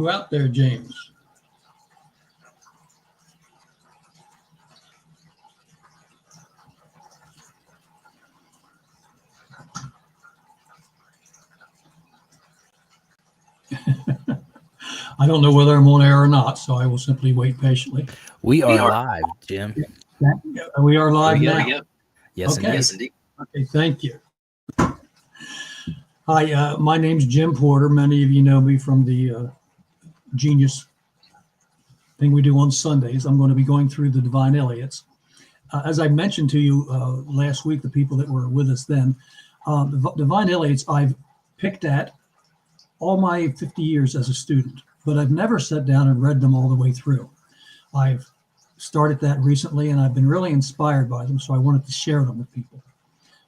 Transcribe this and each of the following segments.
you out there, James? I don't know whether I'm on air or not, so I will simply wait patiently. We are live, Jim. We are live now. Yes, okay. indeed. Okay, thank you. Hi, my name's Jim Porter. Many of you know me from the Genius thing we do on Sundays. I'm going to be going through the Divine Iliads. As I mentioned to you last week, the people that were with us then, the Divine Iliads I've picked at all my 50 years as a student, but I've never sat down and read them all the way through. I've started that recently, and I've been really inspired by them, so I wanted to share them with people.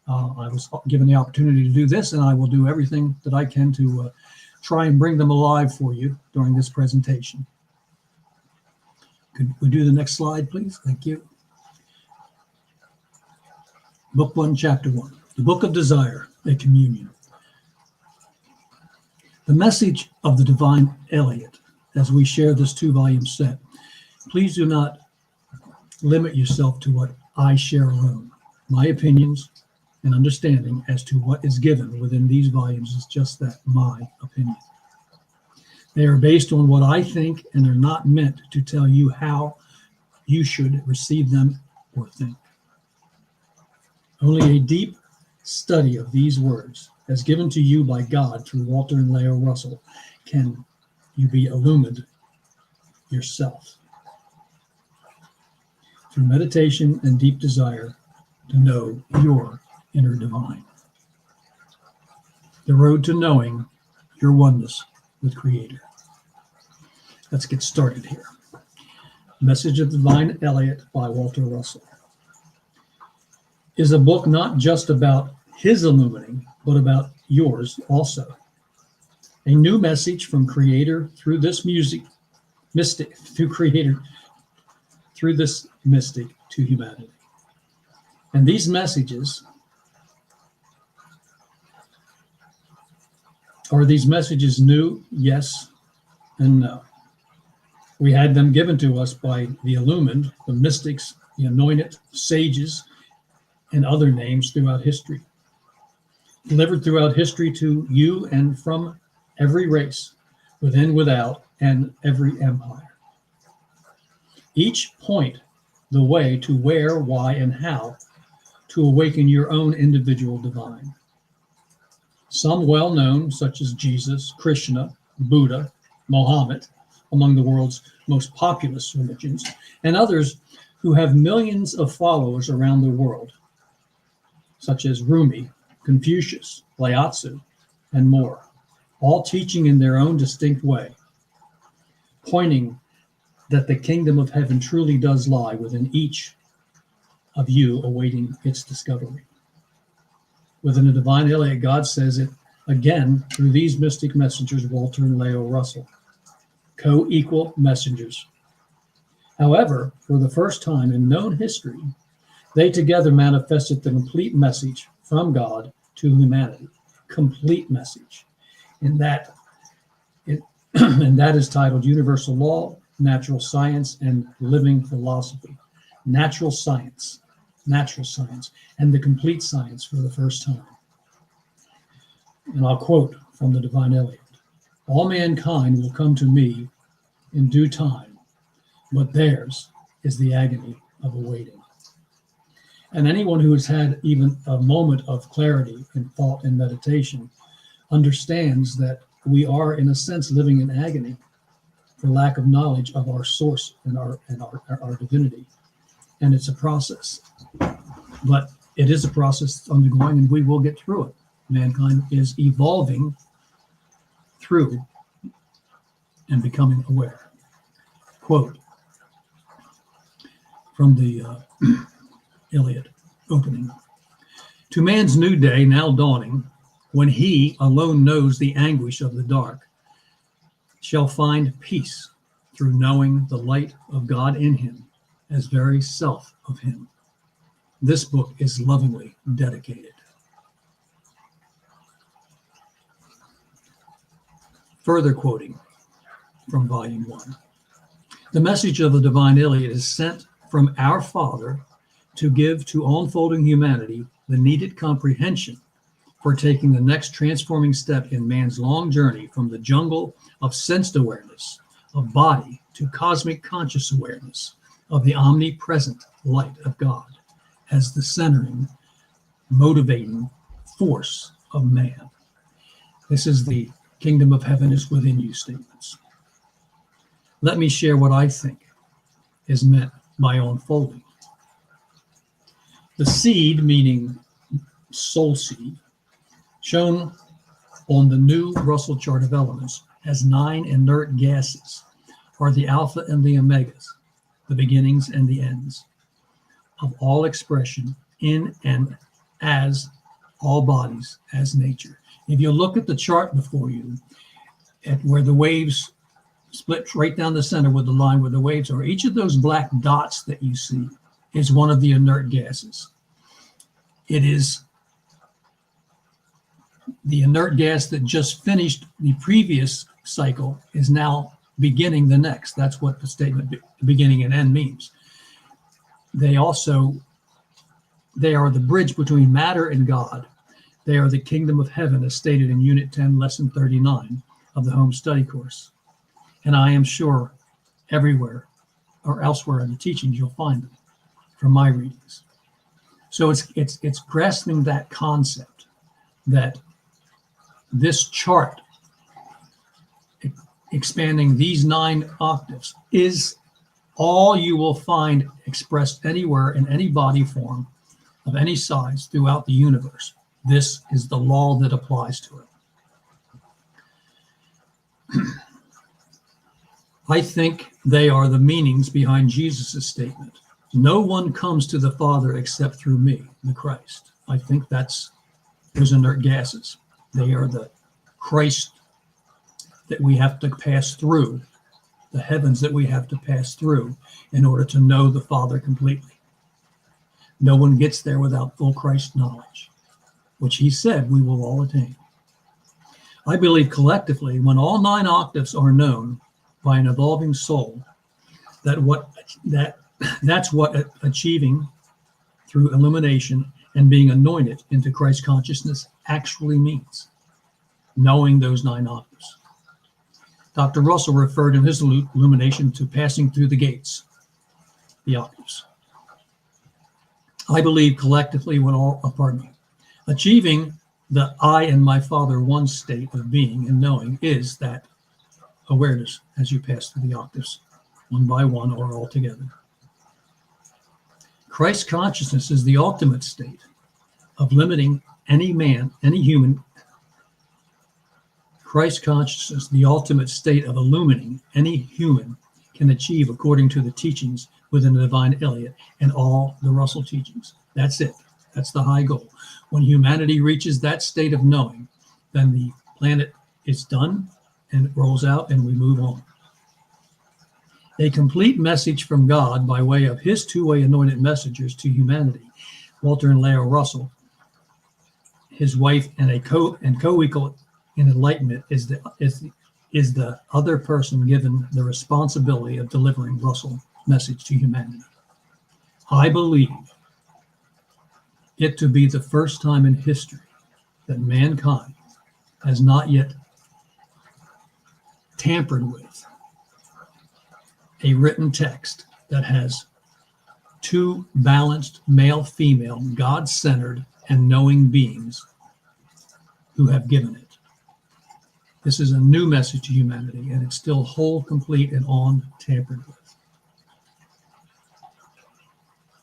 I was given the opportunity to do this, and I will do everything that I can to try and bring them alive for you during this presentation. Could we do the next slide, please? Thank you. Book 1, Chapter 1, the Book of Desire, a Communion. The message of the Divine Iliad, as we share this 2-volume set, please do not limit yourself to what I share alone. My opinions and understanding as to what is given within these volumes is just that, my opinion. They are based on what I think and are not meant to tell you how you should receive them or think. Only a deep study of these words, as given to you by God through Walter and Leo Russell, can you be illumined yourself. Through meditation and deep desire to know your inner divine. The road to knowing your oneness with Creator. Let's get started here. Message of the Divine Iliad by Walter Russell is a book not just about his illumining, but about yours also. A new message from Creator through this mystic to humanity. And these messages, are these messages new? Yes and no. We had them given to us by the illumined, the mystics, the anointed, sages, and other names throughout history. Delivered throughout history to you and from every race, within, without, and every empire. Each point the way to where, why, and how to awaken your own individual divine. Some well-known, such as Jesus, Krishna, Buddha, Mohammed, among the world's most populous religions, and others who have millions of followers around the world, such as Rumi, Confucius, Lao-Tzu, and more, all teaching in their own distinct way, pointing that the kingdom of heaven truly does lie within each of you awaiting its discovery. Within the Divine Iliad, God says it again through these mystic messengers, Walter and Leo Russell, co-equal messengers. However, for the first time in known history, they together manifested the complete message from God to humanity, complete message. And that is titled Universal Law, Natural Science, and Living Philosophy. Natural science, and the complete science for the first time. And I'll quote from the Divine Iliad. All mankind will come to me in due time, but theirs is the agony of awaiting. And anyone who has had even a moment of clarity in thought and meditation understands that we are, in a sense, living in agony for lack of knowledge of our source and our divinity. And it's a process. But it is a process undergoing, and we will get through it. Mankind is evolving through and becoming aware. Quote from the Iliad opening. To man's new day now dawning, when he alone knows the anguish of the dark, shall find peace through knowing the light of God in him as very self of him. This book is lovingly dedicated. Further quoting from Volume 1. The message of the Divine Iliad is sent from our Father to give to unfolding humanity the needed comprehension for taking the next transforming step in man's long journey from the jungle of sensed awareness of body to cosmic conscious awareness of the omnipresent light of God as the centering, motivating force of man. This is the kingdom of heaven is within you statements. Let me share what I think is meant by unfolding. The seed, meaning soul seed, shown on the new Russell chart of elements as 9 inert gases, are the alpha and the omegas, the beginnings and the ends of all expression in and as all bodies as nature. If you look at the chart before you, at where the waves split right down the center with the line where the waves are, each of those black dots that you see is one of the inert gases. It is the inert gas that just finished the previous cycle is now beginning the next. That's what the statement beginning and end means. They are the bridge between matter and God. They are the kingdom of heaven, as stated in Unit 10, Lesson 39 of the Home Study Course. And I am sure everywhere or elsewhere in the teachings you'll find them from my readings. So it's grasping that concept that this chart, expanding these 9 octaves, is all you will find expressed anywhere in any body form of any size throughout the universe. This is the law that applies to it. I think they are the meanings behind Jesus' statement. No one comes to the Father except through me, the Christ. I think those inert gases. They are the Christ that we have to pass through, the heavens that we have to pass through in order to know the Father completely. No one gets there without full Christ knowledge, which he said we will all attain. I believe collectively, when all 9 octaves are known by an evolving soul, that's what achieving through illumination and being anointed into Christ consciousness actually means, knowing those 9 octaves. Dr. Russell referred in his illumination to passing through the gates, the octaves. I believe collectively achieving the I and my Father one state of being and knowing is that awareness as you pass through the octaves, one by one or all together. Christ consciousness is the ultimate state of limiting any man, any human. Christ consciousness, the ultimate state of illuminating any human can achieve according to the teachings within the Divine Iliad and all the Russell teachings. That's it. That's the high goal. When humanity reaches that state of knowing, then the planet is done and it rolls out and we move on. A complete message from God by way of his 2-way anointed messengers to humanity, Walter and Leo Russell, his wife and co-equal in enlightenment is the other person given the responsibility of delivering Russell's message to humanity. I believe it to be the first time in history that mankind has not yet tampered with a written text that has 2 balanced male-female, God-centered and knowing beings who have given it. This is a new message to humanity, and it's still whole, complete, and untampered with.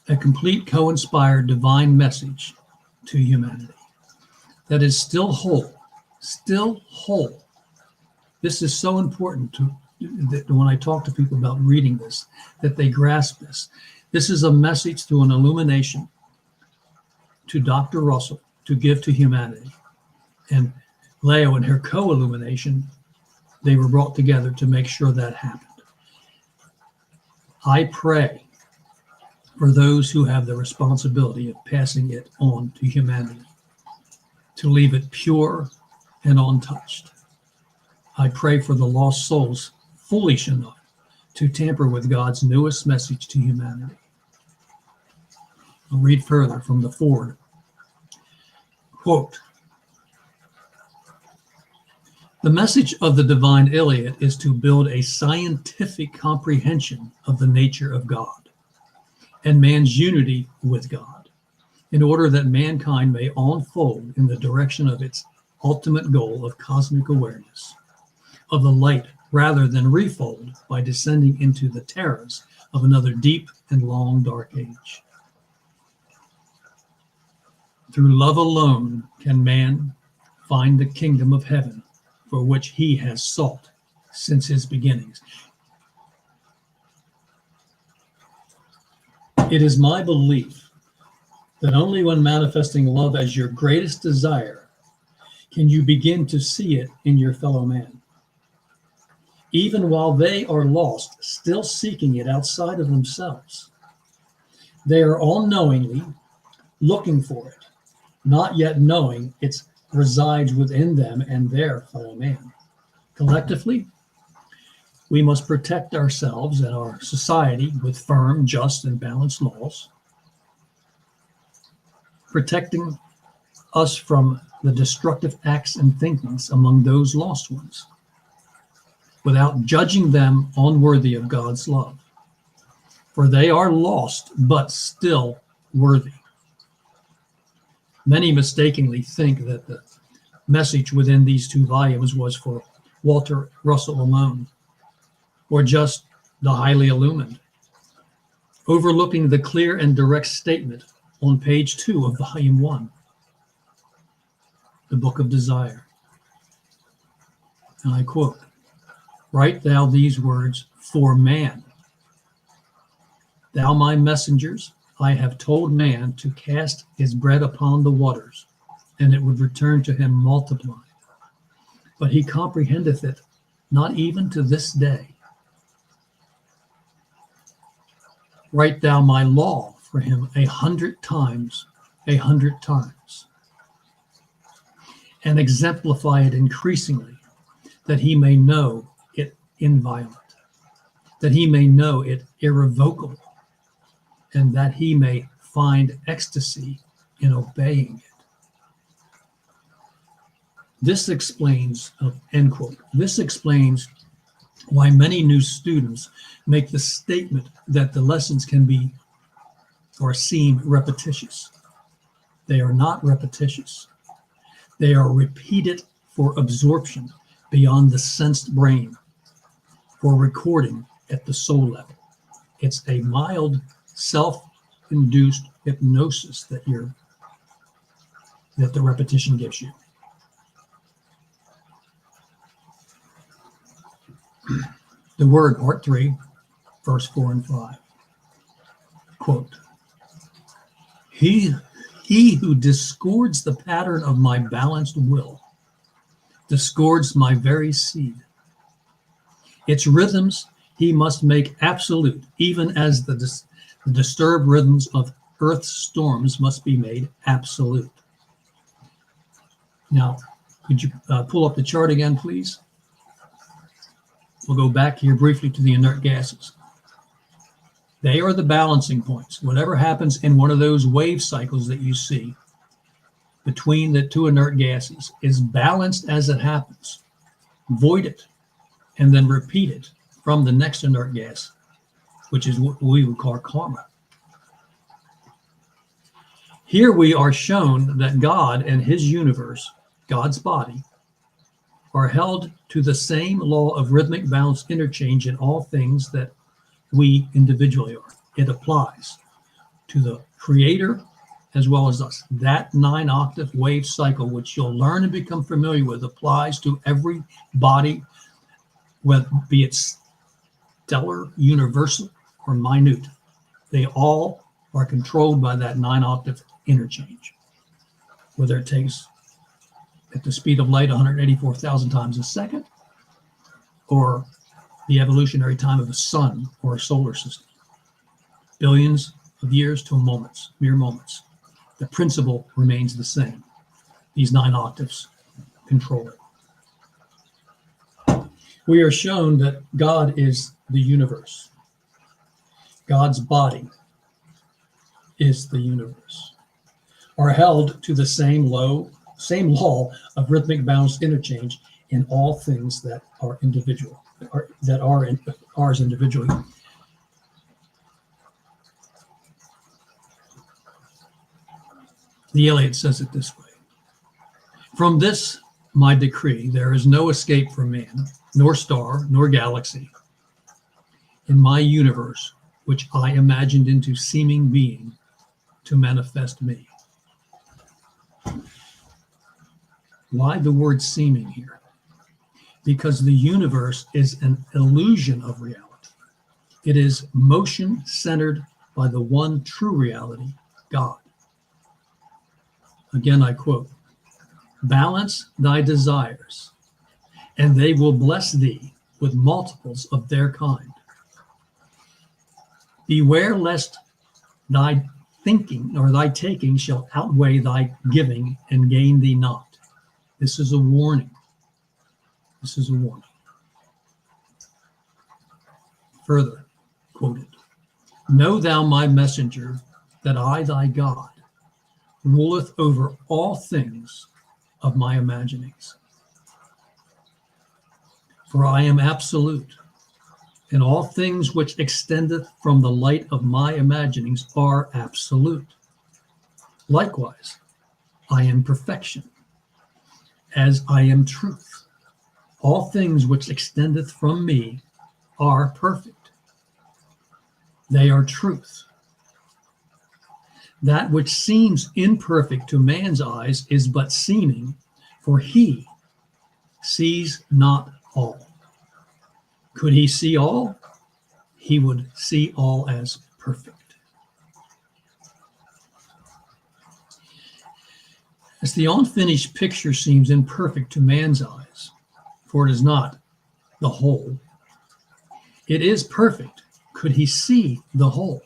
A complete co-inspired divine message to humanity that is still whole, This is so important that when I talk to people about reading this, that they grasp this. This is a message through an illumination to Dr. Russell to give to humanity. And Leo and her co-illumination, they were brought together to make sure that happened. I pray for those who have the responsibility of passing it on to humanity, to leave it pure and untouched. I pray for the lost souls foolish enough to tamper with God's newest message to humanity. I'll read further from the foreword. Quote, "The message of the Divine Iliad is to build a scientific comprehension of the nature of God and man's unity with God, in order that mankind may unfold in the direction of its ultimate goal of cosmic awareness of the light, rather than refold by descending into the terrors of another deep and long dark age. Through love alone can man find the kingdom of heaven for which he has sought since his beginnings. It is my belief that only when manifesting love as your greatest desire can you begin to see it in your fellow man. Even while they are lost, still seeking it outside of themselves, they are all-knowingly looking for it, not yet knowing it resides within them and their fellow man. Collectively, we must protect ourselves and our society with firm, just, and balanced laws, protecting us from the destructive acts and thinkings among those lost ones, without judging them unworthy of God's love. For they are lost, but still worthy. Many mistakenly think that the message within these two volumes was for Walter Russell alone, or just the highly illumined, overlooking the clear and direct statement on page 2 of volume 1, the Book of Desire. And I quote, "Write thou these words for man. Thou my messengers, I have told man to cast his bread upon the waters, and it would return to him multiplied. But he comprehendeth it not even to this day. Write thou my law for him 100 times, 100 times, and exemplify it increasingly, that he may know it inviolate, that he may know it irrevocable, and that he may find ecstasy in obeying it." This explains, end quote. This explains why many new students make the statement that the lessons can be or seem repetitious. They are not repetitious. They are repeated for absorption beyond the sensed brain, for recording at the soul level. It's a mild self-induced hypnosis that the repetition gives you. The word, part 3, verse 4 and 5. Quote, He who discords the pattern of my balanced will discords my very seed. Its rhythms he must make absolute, even as the disturbed rhythms of earth's storms must be made absolute. Now, could you pull up the chart again, please? We'll go back here briefly to the inert gases. They are the balancing points. Whatever happens in one of those wave cycles that you see between the two inert gases is balanced as it happens. Void it, and then repeat it from the next inert gas, which is what we would call karma. Here we are shown that God and his universe, God's body, are held to the same law of rhythmic balance interchange in all things that we individually are. It applies to the Creator as well as us. That 9-octave wave cycle, which you'll learn and become familiar with, applies to every body, whether be it stellar, universal, or minute. They all are controlled by that 9-octave interchange. Whether it takes at the speed of light 184,000 times a second, or the evolutionary time of a sun or a solar system. Billions of years to moments, mere moments. The principle remains the same. These 9 octaves control it. We are shown that God is the universe. God's body is the universe, are held to the same law of rhythmic balanced interchange in all things that are individual, that are ours individually. The Iliad says it this way: "From this my decree, there is no escape for man, nor star, nor galaxy in my universe, which I imagined into seeming being to manifest me." Why the word seeming here? Because the universe is an illusion of reality. It is motion centered by the one true reality, God. Again, I quote, "Balance thy desires, and they will bless thee with multiples of their kind. Beware lest thy thinking or thy taking shall outweigh thy giving and gain thee not." This is a warning. This is a warning. Further quoted, "Know thou, my messenger, that I, thy God, ruleth over all things of my imaginings. For I am absolute, and all things which extendeth from the light of my imaginings are absolute. Likewise, I am perfection, as I am truth. All things which extendeth from me are perfect. They are truth. That which seems imperfect to man's eyes is but seeming, for he sees not all. Could he see all? He would see all as perfect." As the unfinished picture seems imperfect to man's eyes, for it is not the whole, it is perfect. Could he see the whole?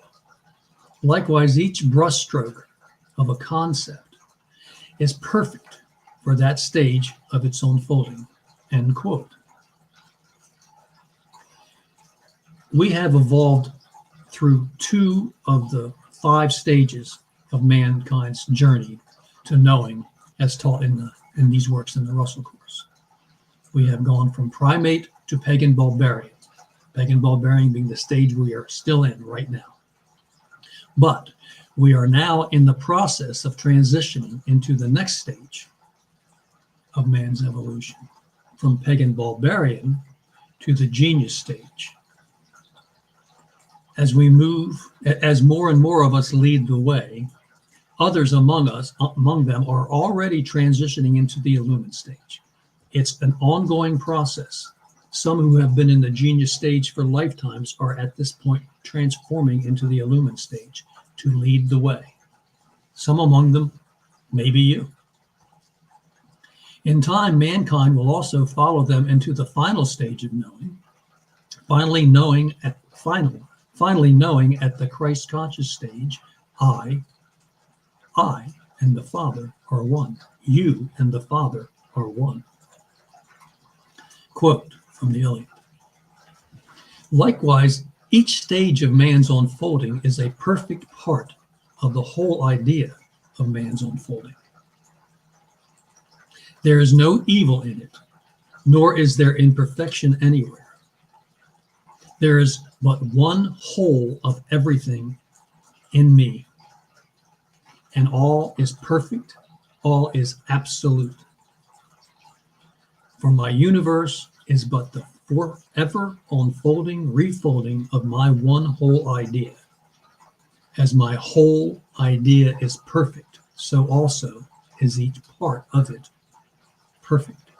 Likewise, each brushstroke of a concept is perfect for that stage of its unfolding. End quote. We have evolved through 2 of the 5 stages of mankind's journey to knowing, as taught in these works in the Russell Course. We have gone from primate to pagan barbarian being the stage we are still in right now. But we are now in the process of transitioning into the next stage of man's evolution, from pagan barbarian to the genius stage. As more and more of us lead the way, others among them are already transitioning into the illumined stage. It's an ongoing process. Some who have been in the genius stage for lifetimes are at this point transforming into the illumined stage to lead the way. Some among them may be you. In time, mankind will also follow them into the final stage of knowing, finally knowing at the Christ conscious stage, I and the Father are one. You and the Father are one. Quote from the Iliad. Likewise, each stage of man's unfolding is a perfect part of the whole idea of man's unfolding. There is no evil in it, nor is there imperfection anywhere. There is but one whole of everything in me, and all is perfect, all is absolute. For my universe is but the forever unfolding, refolding of my one whole idea. As my whole idea is perfect, so also is each part of it perfect.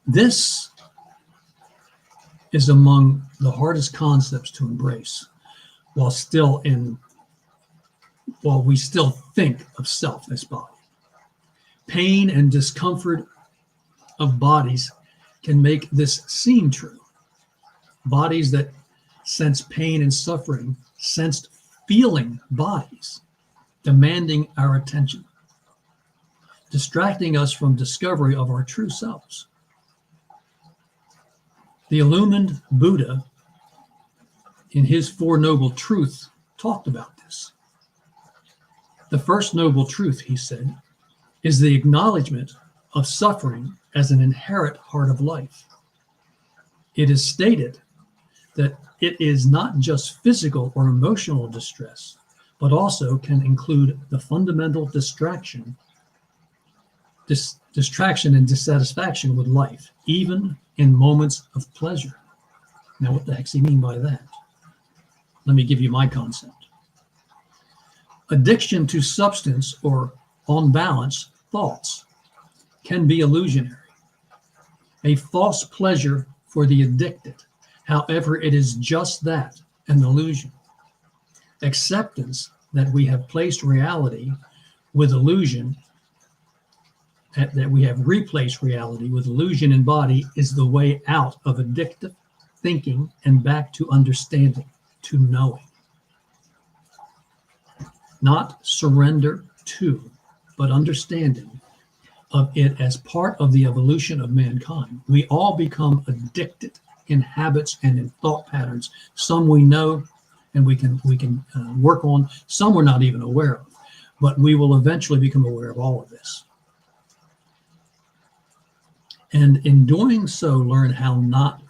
This is among the hardest concepts to embrace while we still think of self as body. Pain and discomfort of bodies can make this seem true. Bodies that sense pain and suffering, sensed feeling bodies demanding our attention. distracting us from discovery of our true selves. The illumined Buddha, in his Four Noble Truths, talked about this. The first noble truth, he said, is the acknowledgement of suffering as an inherent part of life. It is stated that it is not just physical or emotional distress, but also can include the fundamental distraction and dissatisfaction with life, even in moments of pleasure. Now, what the heck does he mean by that? Let me give you my concept. Addiction to substance or on balance thoughts can be illusionary, a false pleasure for the addicted. However, it is just that, an illusion. Acceptance that we have placed reality with illusion, that we have replaced reality with illusion and body, is the way out of addictive thinking and back to understanding, to knowing. Not surrender to, but understanding of it as part of the evolution of mankind. We all become addicted in habits and in thought patterns. Some we know and we can work on. Some we're not even aware of, but we will eventually become aware of all of this. And in doing so, learn how not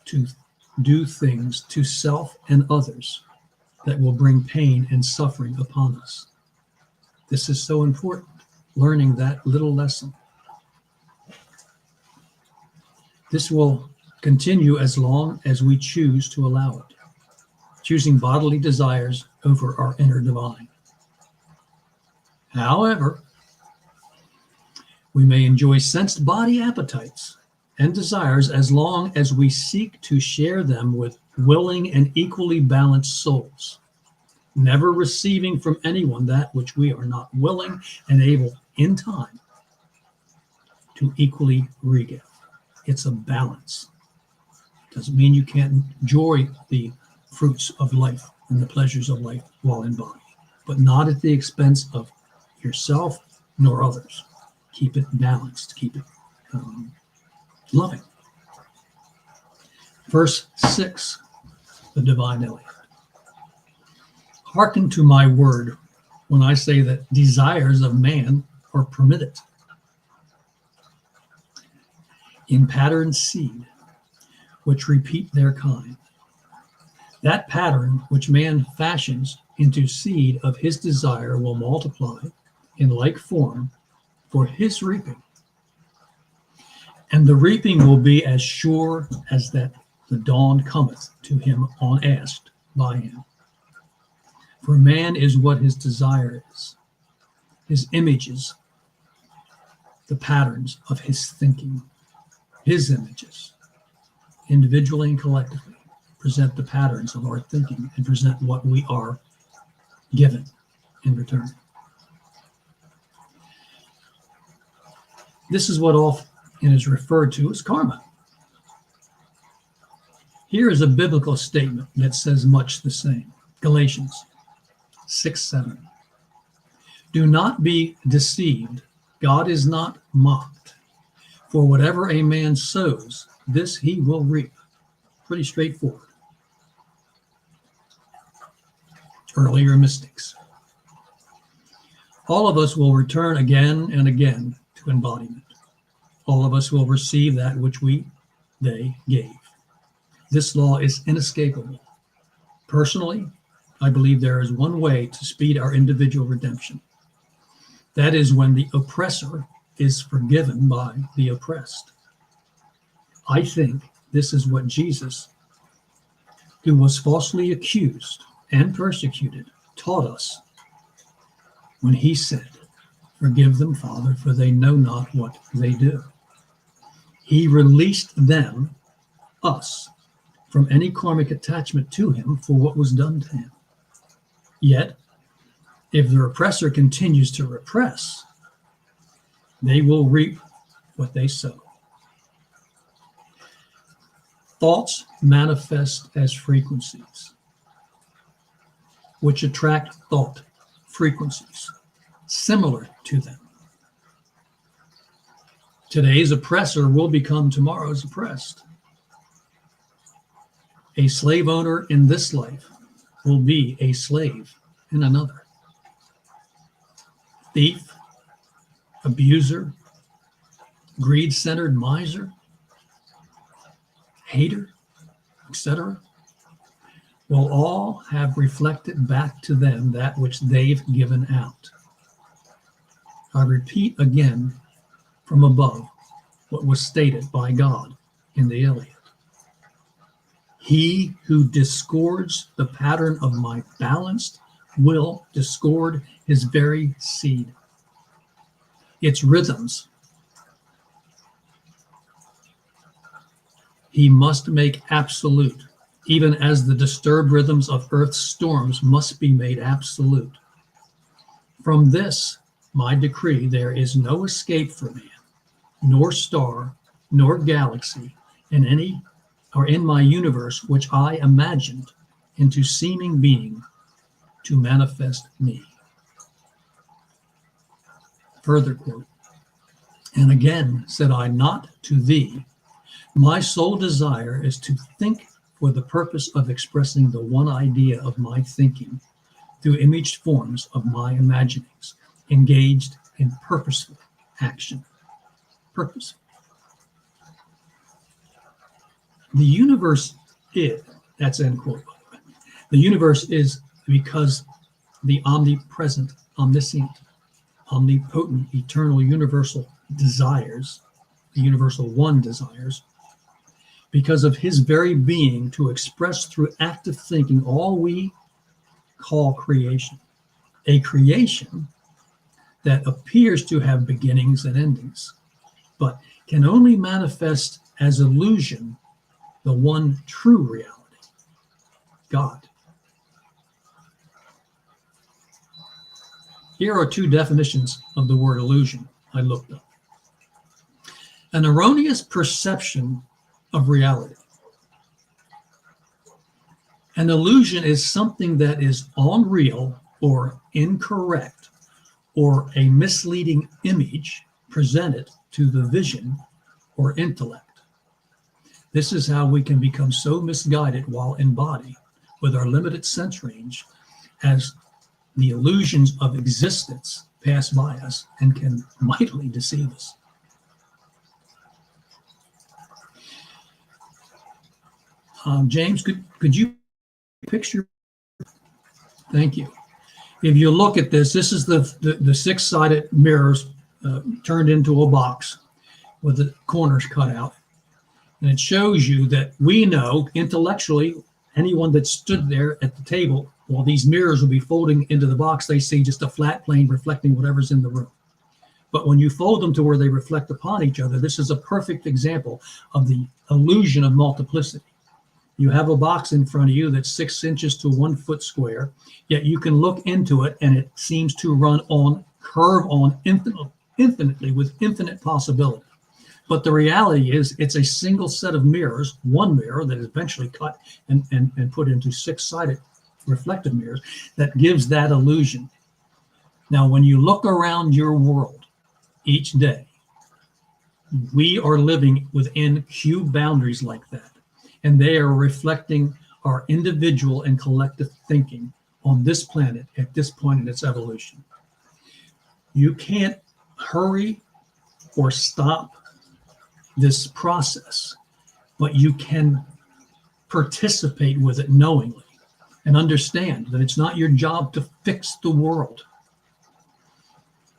to do things to self and others that will bring pain and suffering upon us. This is so important, learning that little lesson. This will continue as long as we choose to allow it, choosing bodily desires over our inner divine. However, we may enjoy sensed body appetites and desires as long as we seek to share them with willing and equally balanced souls, never receiving from anyone that which we are not willing and able in time to equally regive. It's a balance. Doesn't mean you can't enjoy the fruits of life and the pleasures of life while in body, but not at the expense of yourself nor others. Keep it balanced, keep it loving. Verse 6, the Divine Iliad. Hearken to my word when I say that desires of man are permitted. In patterned seed, which repeat their kind. That pattern which man fashions into seed of his desire will multiply in like form for his reaping. And the reaping will be as sure as that the dawn cometh to him unasked by him. For man is what his desire is. His images, the patterns of his thinking, his images, individually and collectively, present the patterns of our thinking and present what we are given in return. This is what often is referred to as karma. Here is a biblical statement that says much the same. Galatians 6:7. Do not be deceived. God is not mocked. For whatever a man sows, this he will reap. Pretty straightforward. Earlier mystics. All of us will return again and again to embodiment. All of us will receive that which they gave. This law is inescapable. Personally, I believe there is one way to speed our individual redemption. That is when the oppressor is forgiven by the oppressed. I think this is what Jesus, who was falsely accused and persecuted, taught us when he said, "Forgive them, Father, for they know not what they do." He released them, us, from any karmic attachment to him for what was done to him. Yet, if the oppressor continues to repress, they will reap what they sow. Thoughts manifest as frequencies, which attract thought frequencies similar to them. Today's oppressor will become tomorrow's oppressed. A slave owner in this life will be a slave in another. Thief, abuser, greed-centered miser, hater, etc., will all have reflected back to them that which they've given out. I repeat again from above what was stated by God in the Iliad. He who discords the pattern of my balanced will discord his very seed, its rhythms. He must make absolute, even as the disturbed rhythms of earth's storms must be made absolute. From this, my decree, there is no escape for man, nor star, nor galaxy, in any or in my universe, which I imagined into seeming being to manifest me. Further quote, and again said I not to thee, my sole desire is to think for the purpose of expressing the one idea of my thinking through imaged forms of my imaginings, engaged in purposeful action. Purposeful. The universe is, that's end quote, by the way. The universe is because the omnipresent, omniscient, omnipotent, eternal, universal desires, the universal one desires, because of his very being to express through active thinking all we call creation. A creation that appears to have beginnings and endings, but can only manifest as illusion the one true reality, God. Here are two definitions of the word illusion I looked up. An erroneous perception of reality. An illusion is something that is unreal or incorrect, or a misleading image presented to the vision or intellect. This is how we can become so misguided while in body with our limited sense range, as the illusions of existence pass by us and can mightily deceive us. James, could you picture? Thank you. If you look at this, this is the six-sided mirrors turned into a box with the corners cut out. And it shows you that we know intellectually, anyone that stood there at the table, while these mirrors will be folding into the box, they see just a flat plane reflecting whatever's in the room. But when you fold them to where they reflect upon each other, this is a perfect example of the illusion of multiplicity. You have a box in front of you that's 6 inches to 1 foot square, yet you can look into it and it seems to run on, curve on infinitely with infinite possibility. But the reality is it's a single set of mirrors, one mirror that is eventually cut and put into 6-sided reflective mirrors that gives that illusion. Now, when you look around your world each day, we are living within cube boundaries like that. And they are reflecting our individual and collective thinking on this planet at this point in its evolution. You can't hurry or stop this process, but you can participate with it knowingly and understand that it's not your job to fix the world.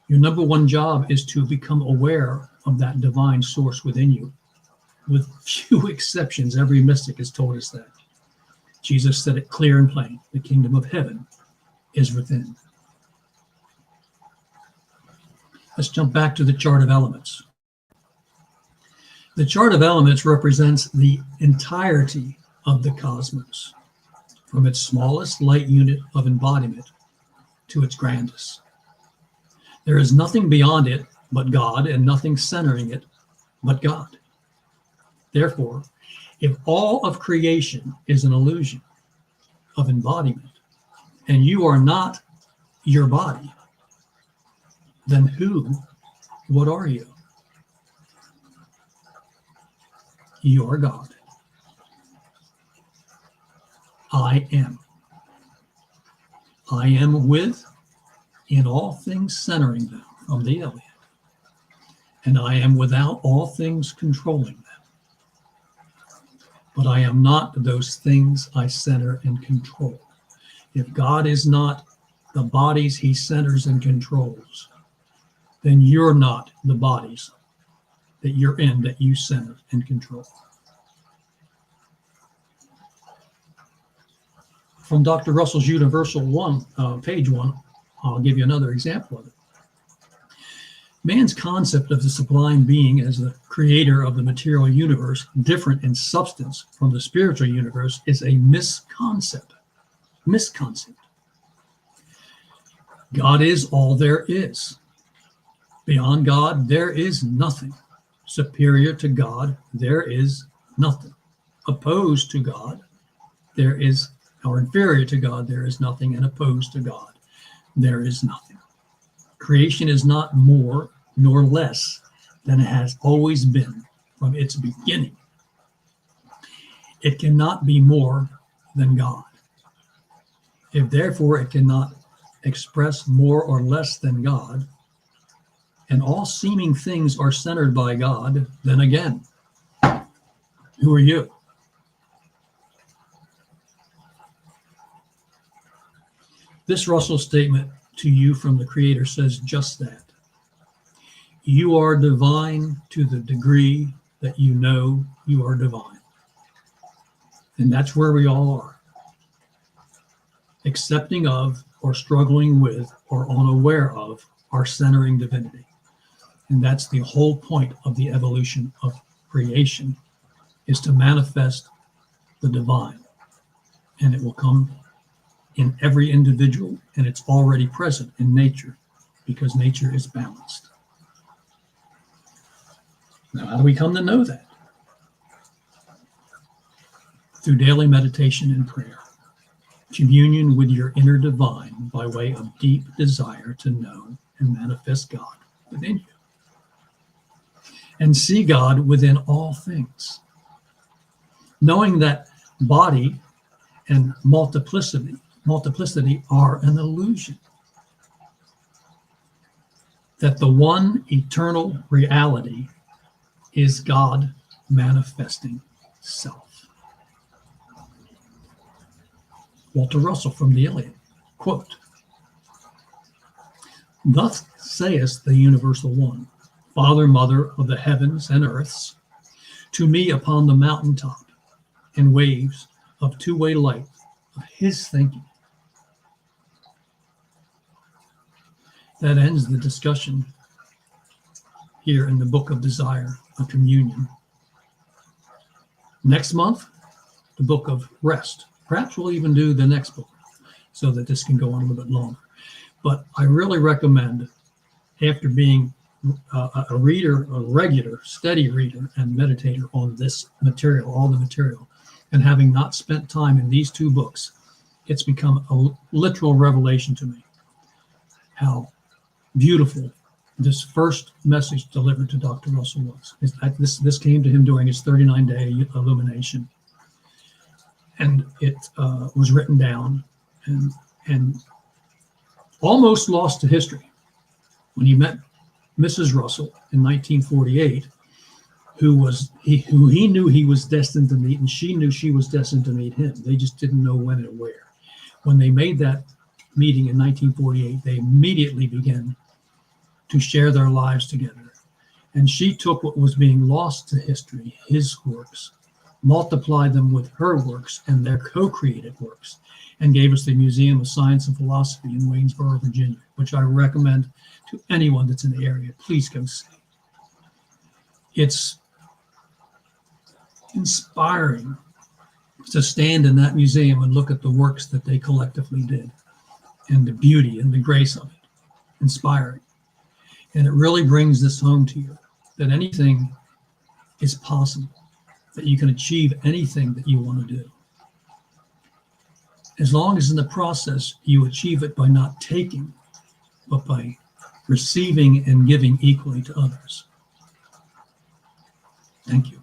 Your number one job is to become aware of that divine source within you. With few exceptions, every mystic has told us that. Jesus said it clear and plain. The kingdom of heaven is within. Let's jump back to the chart of elements. The chart of elements represents the entirety of the cosmos, from its smallest light unit of embodiment to its grandest. There is nothing beyond it but God, and nothing centering it but God. Therefore, if all of creation is an illusion of embodiment, and you are not your body, then what are you? you are God. I am. I am with, in all things centering them, from the Iliad. And I am without all things controlling them. But I am not those things I center and control. If God is not the bodies he centers and controls, then you're not the bodies that you're in, that you center and control. From Dr. Russell's Universal 1, page 1, I'll give you another example of it. Man's concept of the sublime being as the creator of the material universe, different in substance from the spiritual universe, is a misconcept. God is all there is. Beyond God, there is nothing. Superior to God, there is nothing. Opposed to God, there is, or inferior to God, there is nothing, and opposed to God, there is nothing. Creation is not more nor less than it has always been from its beginning. It cannot be more than God. If therefore it cannot express more or less than God, and all seeming things are centered by God, then again, who are you? This Russell statement to you from the Creator says just that. You are divine to the degree that you know you are divine. And that's where we all are. Accepting of, or struggling with, or unaware of our centering divinity. And that's the whole point of the evolution of creation, is to manifest the divine. And it will come in every individual, and it's already present in nature, because nature is balanced. Now, how do we come to know that? Through daily meditation and prayer. Communion with your inner divine by way of deep desire to know and manifest God within you. And see God within all things. Knowing that body and multiplicity are an illusion. That the one eternal reality is God manifesting self. Walter Russell from the Iliad, quote, "Thus saith the Universal One, Father, Mother of the heavens and earths, to me upon the mountaintop, in waves of two-way light of his thinking." That ends the discussion here in the Book of Desire, of Communion. Next month, the Book of Rest. Perhaps we'll even do the next book so that this can go on a little bit longer. But I really recommend, after being a reader, a regular, steady reader and meditator on this material, all the material, and having not spent time in these two books, it's become a literal revelation to me how beautiful this first message delivered to Dr. Russell was. This came to him during his 39-day illumination. And it was written down and almost lost to history when he met Mrs. Russell in 1948, who he knew he was destined to meet, and she knew she was destined to meet him. They just didn't know when and where. When they made that meeting in 1948, they immediately began to share their lives together. And she took what was being lost to history, his works, multiplied them with her works and their co-created works, and gave us the Museum of Science and Philosophy in Waynesboro, Virginia, which I recommend to anyone that's in the area. Please go see. It's inspiring to stand in that museum and look at the works that they collectively did, and the beauty and the grace of it. Inspiring. And it really brings this home to you, that anything is possible, that you can achieve anything that you want to do. As long as in the process you achieve it by not taking, but by receiving and giving equally to others. Thank you.